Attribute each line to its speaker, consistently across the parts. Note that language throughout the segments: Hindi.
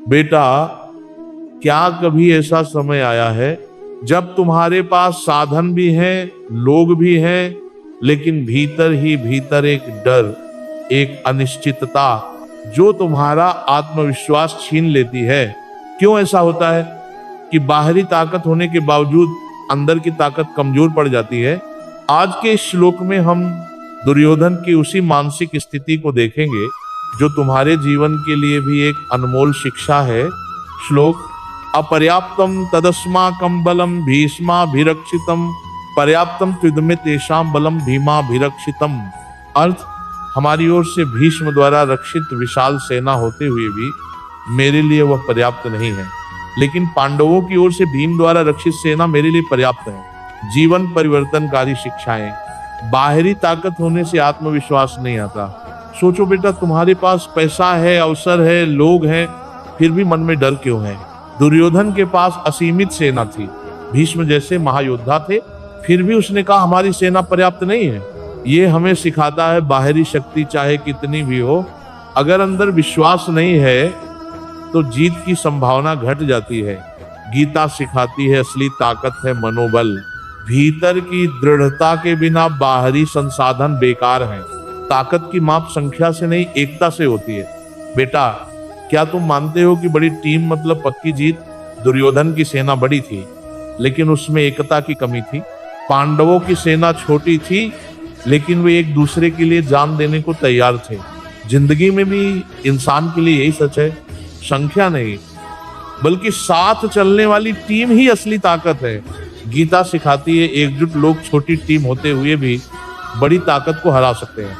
Speaker 1: बेटा, क्या कभी ऐसा समय आया है जब तुम्हारे पास साधन भी हैं, लोग भी हैं, लेकिन भीतर ही भीतर एक डर, एक अनिश्चितता जो तुम्हारा आत्मविश्वास छीन लेती है? क्यों ऐसा होता है कि बाहरी ताकत होने के बावजूद अंदर की ताकत कमजोर पड़ जाती है? आज के इस श्लोक में हम दुर्योधन की उसी मानसिक स्थिति को देखेंगे जो तुम्हारे जीवन के लिए भी एक अनमोल शिक्षा है। श्लोक: अपर्याप्तम तदस्माकं बलम भीष्माभिरक्षितम पर्याप्तम त्विदमे तेषां बलम भीमाभिरक्षितम। अर्थ: हमारी ओर से भीष्म द्वारा रक्षित विशाल सेना होते हुए भी मेरे लिए वह पर्याप्त नहीं है, लेकिन पांडवों की ओर से भीम द्वारा रक्षित सेना मेरे लिए पर्याप्त है। जीवन परिवर्तनकारी शिक्षाएं। बाहरी ताकत होने से आत्मविश्वास नहीं आता। सोचो बेटा, तुम्हारे पास पैसा है, अवसर है, लोग हैं, फिर भी मन में डर क्यों है? दुर्योधन के पास असीमित सेना थी, भीष्म जैसे महायोद्धा थे, फिर भी उसने कहा हमारी सेना पर्याप्त नहीं है। ये हमें सिखाता है बाहरी शक्ति चाहे कितनी भी हो, अगर अंदर विश्वास नहीं है तो जीत की संभावना घट जाती है। गीता सिखाती है असली ताकत है मनोबल। भीतर की दृढ़ता के बिना बाहरी संसाधन बेकार हैं। ताकत की माप संख्या से नहीं, एकता से होती है। बेटा, क्या तुम मानते हो कि बड़ी टीम मतलब पक्की जीत? दुर्योधन की सेना बड़ी थी, लेकिन उसमें एकता की कमी थी। पांडवों की सेना छोटी थी, लेकिन वे एक दूसरे के लिए जान देने को तैयार थे। जिंदगी में भी इंसान के लिए यही सच है, संख्या नहीं बल्कि साथ चलने वाली टीम ही असली ताकत है। गीता सिखाती है एकजुट लोग छोटी टीम होते हुए भी बड़ी ताकत को हरा सकते हैं।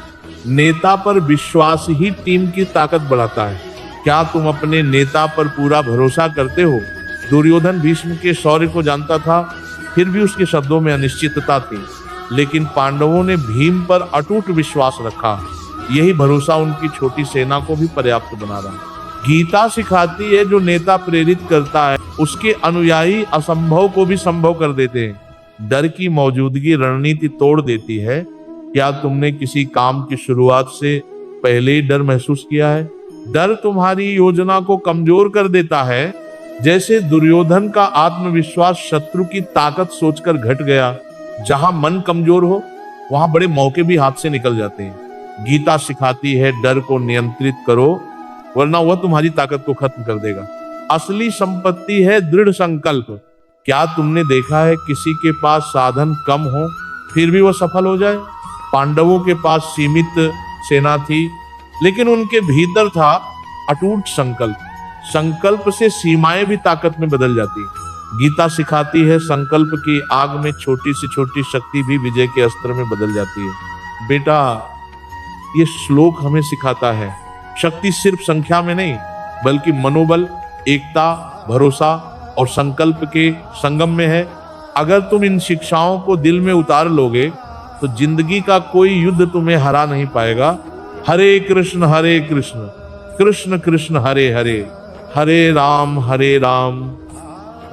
Speaker 1: नेता पर विश्वास ही टीम की ताकत बढ़ाता है। क्या तुम अपने नेता पर पूरा भरोसा करते हो? दुर्योधन भीष्म के शौर्य को जानता था, फिर भी उसके शब्दों में अनिश्चितता थी, लेकिन पांडवों ने भीम पर अटूट विश्वास रखा। यही भरोसा उनकी छोटी सेना को भी पर्याप्त बना रहा है। गीता सिखाती है जो नेता प्रेरित करता है उसके अनुयायी असंभव को भी संभव कर देते हैं। डर की मौजूदगी रणनीति तोड़ देती है। क्या तुमने किसी काम की शुरुआत से पहले ही डर महसूस किया है? डर तुम्हारी योजना को कमजोर कर देता है। जैसे दुर्योधन का आत्मविश्वास शत्रु की ताकत सोचकर घट गया। जहां मन कमजोर हो वहां बड़े मौके भी हाथ से निकल जाते हैं। गीता सिखाती है डर को नियंत्रित करो, वरना वह तुम्हारी ताकत को खत्म कर देगा। असली संपत्ति है दृढ़ संकल्प। क्या तुमने देखा है किसी के पास साधन कम हो फिर भी वह सफल हो जाए? पांडवों के पास सीमित सेना थी, लेकिन उनके भीतर था अटूट संकल्प। संकल्प से सीमाएं भी ताकत में बदल जाती। गीता सिखाती है संकल्प की आग में छोटी से छोटी शक्ति भी विजय के अस्त्र में बदल जाती है। बेटा, ये श्लोक हमें सिखाता है शक्ति सिर्फ संख्या में नहीं, बल्कि मनोबल, एकता, भरोसा और संकल्प के संगम में है। अगर तुम इन शिक्षाओं को दिल में उतार लोगे तो जिंदगी का कोई युद्ध तुम्हें हरा नहीं पाएगा। हरे कृष्ण कृष्ण कृष्ण हरे हरे, हरे राम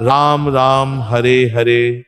Speaker 1: राम राम हरे हरे।